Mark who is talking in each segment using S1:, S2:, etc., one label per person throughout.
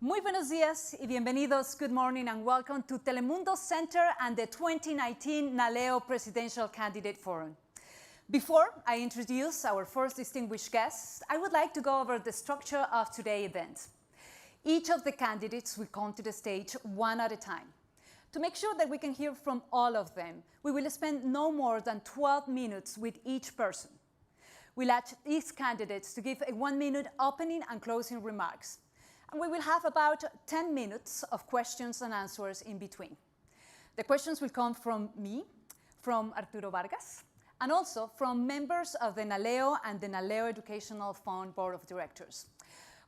S1: Muy buenos días y bienvenidos. Good morning and welcome to Telemundo Center and the 2019 NALEO Presidential Candidate Forum. Before I introduce our first distinguished guest, I would like to go over the structure of today's event. Each of the candidates will come to the stage one at a time. To make sure that we can hear from all of them, we will spend no more than 12 minutes with each person. We'll ask each candidate to give a 1-minute opening and closing remarks. And we will have about 10 minutes of questions and answers in between. The questions will come from me, from Arturo Vargas, and also from members of the NALEO and the NALEO Educational Fund Board of Directors.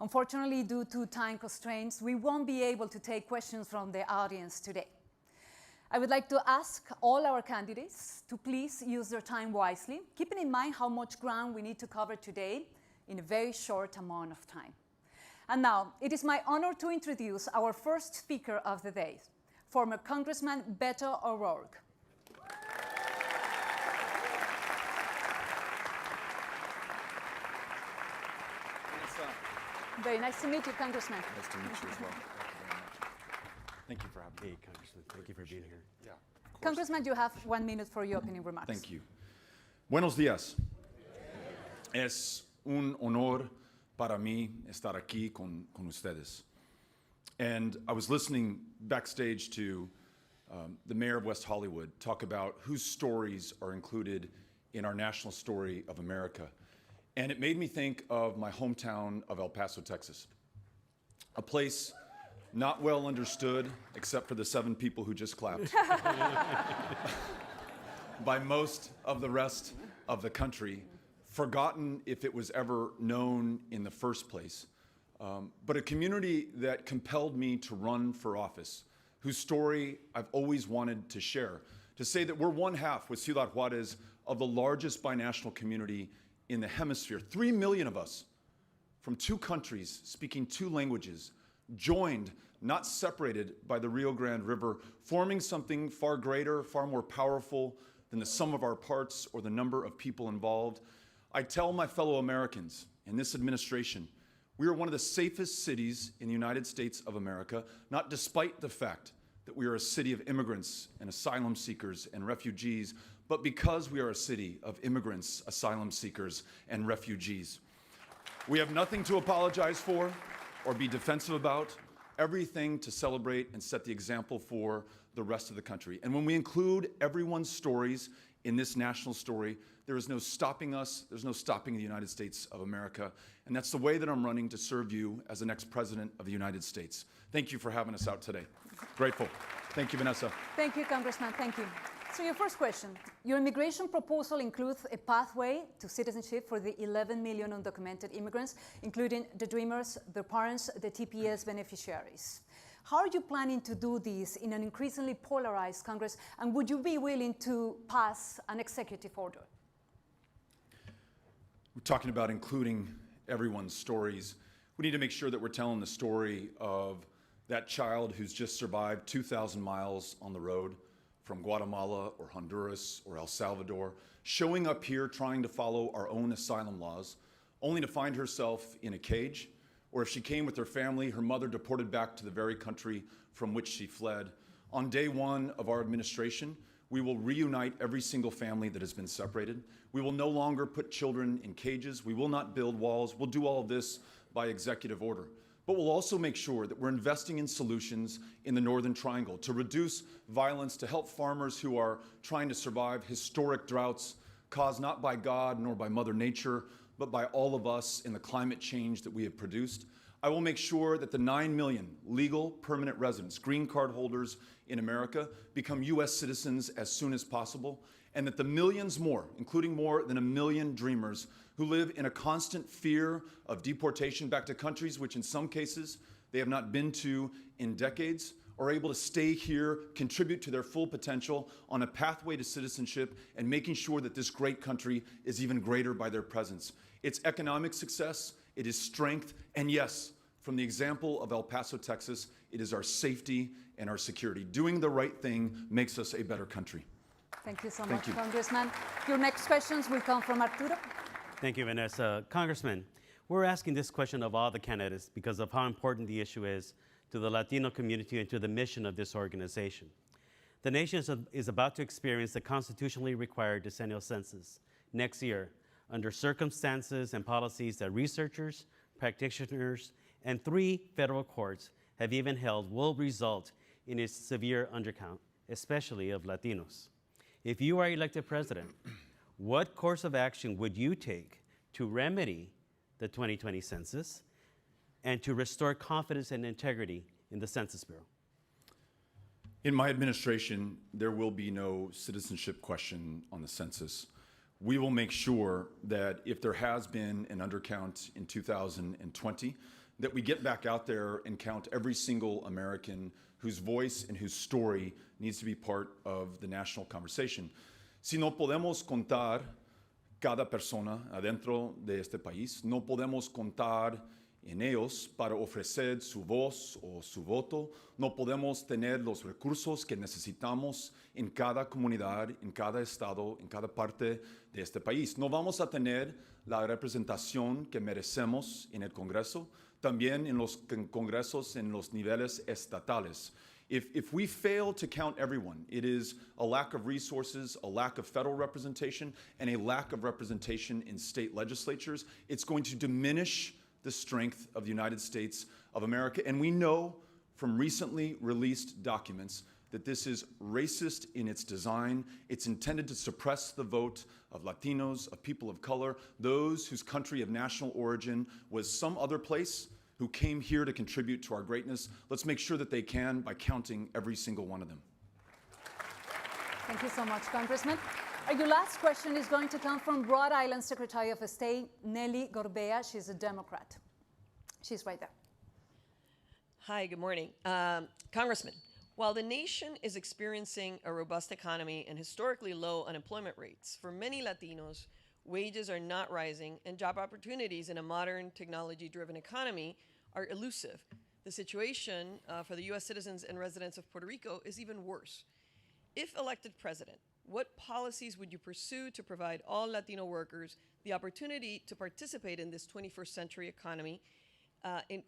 S1: Unfortunately, due to time constraints, we won't be able to take questions from the audience today. I would like to ask all our candidates to please use their time wisely, keeping in mind how much ground we need to cover today in a very short amount of time. And now, it is my honor to introduce our first speaker of the day, former Congressman Beto O'Rourke. Very nice to meet you, Congressman.
S2: Nice to meet you as well. Thank you for having me.
S3: Congressman, thank you for being here.
S2: Yeah, of course.
S1: Congressman, you have 1 minute for your opening remarks.
S2: Thank you. Buenos días. Es un honor para mí estar aquí con ustedes. And I was listening backstage to the mayor of West Hollywood talk about whose stories are included in our national story of America. And it made me think of my hometown of El Paso, Texas, a place not well understood, except for the 7 people who just clapped, by most of the rest of the country, forgotten if it was ever known in the first place, but a community that compelled me to run for office, whose story I've always wanted to share, to say that we're one half with Ciudad Juarez of the largest binational community in the hemisphere. 3 million of us from 2 countries speaking 2 languages, joined, not separated by the Rio Grande River, forming something far greater, far more powerful than the sum of our parts or the number of people involved. I tell my fellow Americans in this administration, we are one of the safest cities in the United States of America, not despite the fact that we are a city of immigrants and asylum seekers and refugees, but because we are a city of immigrants, asylum seekers, and refugees. We have nothing to apologize for or be defensive about, everything to celebrate and set the example for the rest of the country. And when we include everyone's stories in this national story, there is no stopping us, there's no stopping the United States of America. And that's the way that I'm running to serve you as the next president of the United States. Thank you for having us out today. Grateful. Thank you, Vanessa.
S1: Thank you, Congressman. Thank you. So your first question. Your immigration proposal includes a pathway to citizenship for the 11 million undocumented immigrants, including the Dreamers, their parents, the TPS beneficiaries. How are you planning to do this in an increasingly polarized Congress, and would you be willing to pass an executive order?
S2: We're talking about including everyone's stories. We need to make sure that we're telling the story of that child who's just survived 2,000 miles on the road from Guatemala or Honduras or El Salvador, showing up here trying to follow our own asylum laws, only to find herself in a cage, or if she came with her family, her mother deported back to the very country from which she fled. On day 1 of our administration, we will reunite every single family that has been separated. We will no longer put children in cages. We will not build walls. We'll do all of this by executive order. But we'll also make sure that we're investing in solutions in the Northern Triangle to reduce violence, to help farmers who are trying to survive historic droughts caused not by God nor by Mother Nature, but by all of us in the climate change that we have produced. I will make sure that the 9 million legal permanent residents, green card holders in America, become U.S. citizens as soon as possible, and that the millions more, including more than 1 million Dreamers, who live in a constant fear of deportation back to countries which in some cases they have not been to in decades, are able to stay here, contribute to their full potential on a pathway to citizenship, and making sure that this great country is even greater by their presence. It's economic success, it is strength, and yes, from the example of El Paso, Texas, it is our safety and our security. Doing the right thing makes us a better country.
S1: Thank you so much, Congressman. Your next questions will come from Arturo.
S3: Thank you, Vanessa. Congressman, We're asking this question of all the candidates because of how important the issue is to the Latino community and to the mission of this organization. The nation is about to experience the constitutionally required decennial census next year under circumstances and policies that researchers, practitioners, and 3 federal courts have even held will result in a severe undercount, especially of Latinos. If you are elected president, what course of action would you take to remedy the 2020 census and to restore confidence and integrity in the Census Bureau?
S2: In my administration, there will be no citizenship question on the census. We will make sure that if there has been an undercount in 2020, that we get back out there and count every single American whose voice and whose story needs to be part of the national conversation. Si no podemos contar cada persona adentro de este país, no podemos contar en ellos para ofrecer su voz o su voto, no podemos tener los recursos que necesitamos en cada comunidad, en cada estado, en cada parte de este país. No vamos a tener la representación que merecemos en el Congreso, también en los congresos en los niveles estatales. If we fail to count everyone, it is a lack of resources, a lack of federal representation, and a lack of representation in state legislatures. It's going to diminish the strength of the United States of America. And we know from recently released documents that this is racist in its design. It's intended to suppress the vote of Latinos, of people of color, those whose country of national origin was some other place, who came here to contribute to our greatness. Let's make sure that they can by counting every single one of them.
S1: Thank you so much, Congressman. Your last question is going to come from Rhode Island Secretary of State, Nelly Gorbea. She's a Democrat. She's right there.
S4: Hi, good morning. Congressman, while the nation is experiencing a robust economy and historically low unemployment rates, for many Latinos, wages are not rising and job opportunities in a modern technology-driven economy are elusive. The situation for the U.S. citizens and residents of Puerto Rico is even worse. If elected president, what policies would you pursue to provide all Latino workers the opportunity to participate in this 21st century economy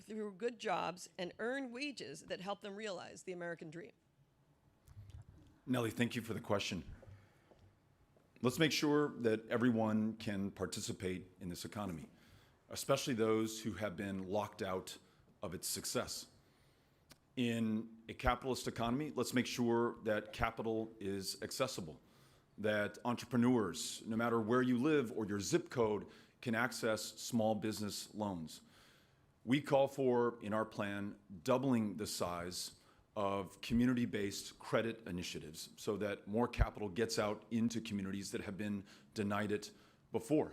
S4: through good jobs and earn wages that help them realize the American dream?
S2: Nelly, thank you for the question. Let's make sure that everyone can participate in this economy, especially those who have been locked out of its success. In a capitalist economy, let's make sure that capital is accessible, that entrepreneurs, no matter where you live or your zip code, can access small business loans. We call for, in our plan, doubling the size of community-based credit initiatives so that more capital gets out into communities that have been denied it before.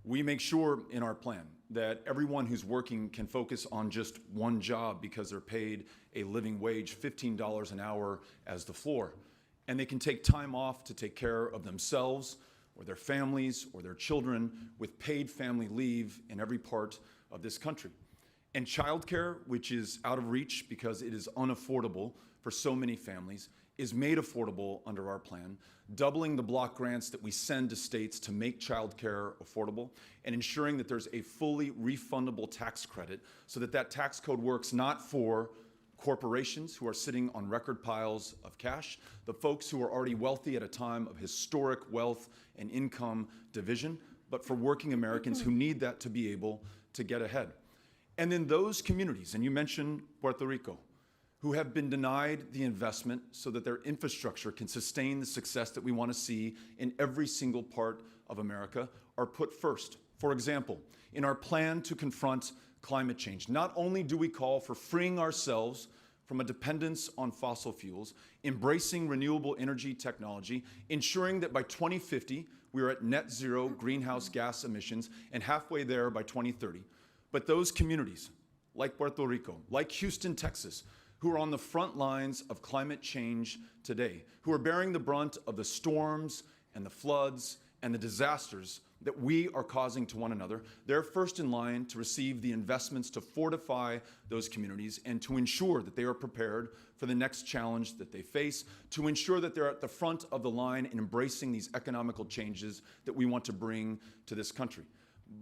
S2: We make sure in our plan that everyone who's working can focus on just one job because they're paid a living wage, $15 an hour as the floor. And they can take time off to take care of themselves or their families or their children with paid family leave in every part of this country. And childcare, which is out of reach because it is unaffordable for so many families, is made affordable under our plan, doubling the block grants that we send to states to make childcare affordable and ensuring that there's a fully refundable tax credit so that that tax code works not for corporations who are sitting on record piles of cash, the folks who are already wealthy at a time of historic wealth and income division, but for working Americans who need that to be able to get ahead. And then those communities, and you mentioned Puerto Rico, who have been denied the investment so that their infrastructure can sustain the success that we want to see in every single part of America, are put first. For example, in our plan to confront climate change, not only do we call for freeing ourselves from a dependence on fossil fuels, embracing renewable energy technology, ensuring that by 2050 we are at net zero greenhouse gas emissions and halfway there by 2030, but those communities, like Puerto Rico, like Houston, Texas, who are on the front lines of climate change today, who are bearing the brunt of the storms and the floods and the disasters that we are causing to one another, they're first in line to receive the investments to fortify those communities and to ensure that they are prepared for the next challenge that they face, to ensure that they're at the front of the line in embracing these economical changes that we want to bring to this country.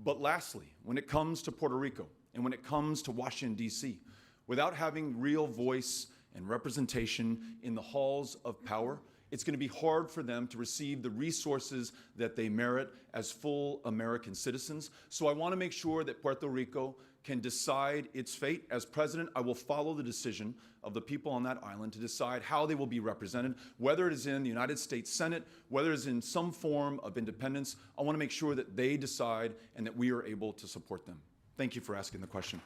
S2: But lastly, when it comes to Puerto Rico and when it comes to Washington, D.C., without having real voice and representation in the halls of power, it's going to be hard for them to receive the resources that they merit as full American citizens. So I want to make sure that Puerto Rico can decide its fate. As president, I will follow the decision of the people on that island to decide how they will be represented, whether it is in the United States Senate, whether it is in some form of independence. I want to make sure that they decide and that we are able to support them. Thank you for asking the question.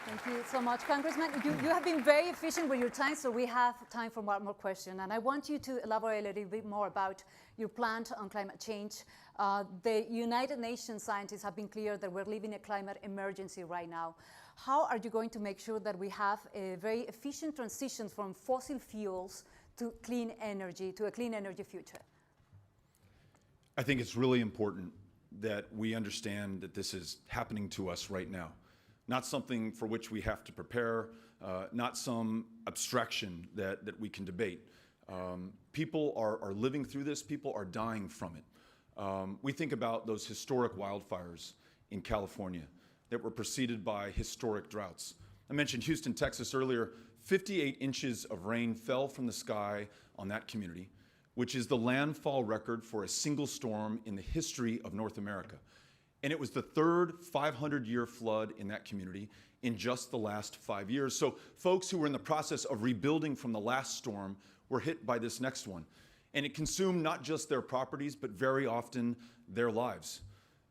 S1: Thank you so much, Congressman. You have been very efficient with your time, so we have time for one more question. And I want you to elaborate a little bit more about your plan on climate change. The United Nations scientists have been clear that we're living a climate emergency right now. How are you going to make sure that we have a very efficient transition from fossil fuels to clean energy, to a clean energy future?
S2: I think it's really important that we understand that this is happening to us right now. Not something for which we have to prepare, not some abstraction that we can debate. People are living through this, people are dying from it. We think about those historic wildfires in California that were preceded by historic droughts. I mentioned Houston, Texas earlier. 58 inches of rain fell from the sky on that community, which is the landfall record for a single storm in the history of North America. And it was the third 500-year flood in that community in just the last 5 years. So folks who were in the process of rebuilding from the last storm were hit by this next one. And it consumed not just their properties, but very often their lives.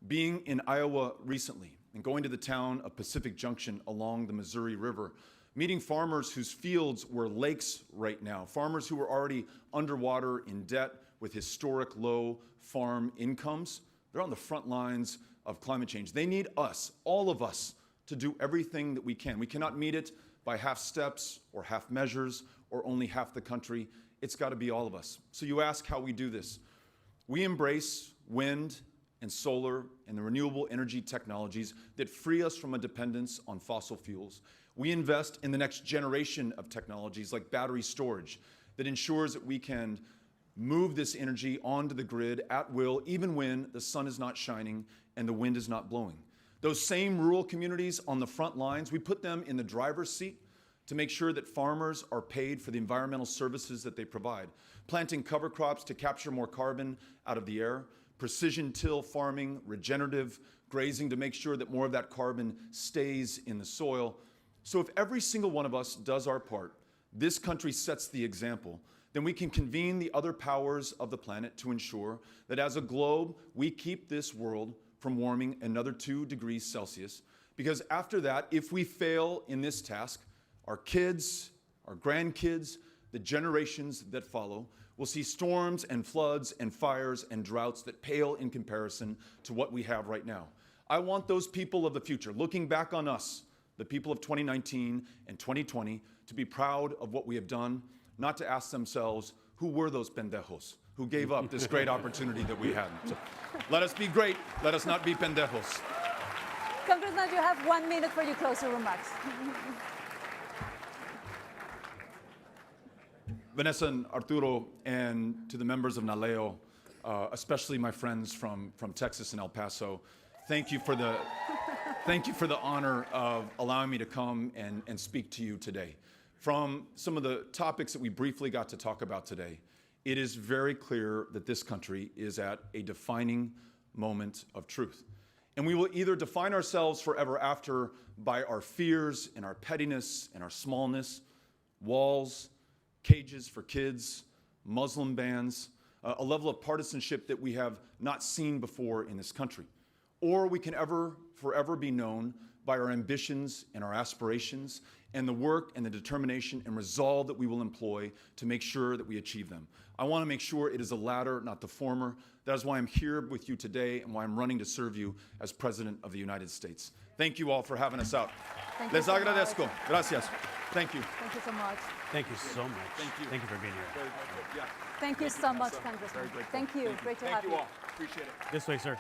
S2: Being in Iowa recently and going to the town of Pacific Junction along the Missouri River, meeting farmers whose fields were lakes right now, farmers who were already underwater in debt with historic low farm incomes. They're on the front lines of climate change. They need us, all of us, to do everything that we can. We cannot meet it by half steps or half measures or only half the country. It's got to be all of us. So you ask how we do this. We embrace wind and solar and the renewable energy technologies that free us from a dependence on fossil fuels. We invest in the next generation of technologies like battery storage that ensures that we can move this energy onto the grid at will, even when the sun is not shining and the wind is not blowing. Those same rural communities on the front lines, we put them in the driver's seat to make sure that farmers are paid for the environmental services that they provide. Planting cover crops to capture more carbon out of the air, precision till farming, regenerative grazing to make sure that more of that carbon stays in the soil. So if every single one of us does our part, this country sets the example, then we can convene the other powers of the planet to ensure that as a globe, we keep this world from warming another 2 degrees Celsius. Because after that, if we fail in this task, our kids, our grandkids, the generations that follow, will see storms and floods and fires and droughts that pale in comparison to what we have right now. I want those people of the future, looking back on us, the people of 2019 and 2020, to be proud of what we have done, not to ask themselves, who were those pendejos who gave up this great opportunity that we had? So, let us be great. Let us not be pendejos.
S1: Congressman, you have 1 minute for your closing remarks.
S2: Vanessa and Arturo, and to the members of NALEO, especially my friends from Texas and El Paso, thank you for the honor of allowing me to come and speak to you today. From some of the topics that we briefly got to talk about today, it is very clear that this country is at a defining moment of truth. And we will either define ourselves forever after by our fears and our pettiness and our smallness, walls, cages for kids, Muslim bans, a level of partisanship that we have not seen before in this country. Or we can forever be known by our ambitions and our aspirations and the work and the determination and resolve that we will employ to make sure that we achieve them. I want to make sure it is the latter, not the former. That is why I'm here with you today and why I'm running to serve you as President of the United States. Thank you all for having us out. Les agradezco. Gracias. Thank you.
S1: Thank you so much.
S3: Thank you so much.
S2: Thank you.
S3: Thank you for being here.
S2: Very good. Yeah.
S1: Thank you so much, Congressman.
S2: Very grateful.
S1: Thank you. Great to have you.
S2: Thank you all. Appreciate it.
S3: This way, sir.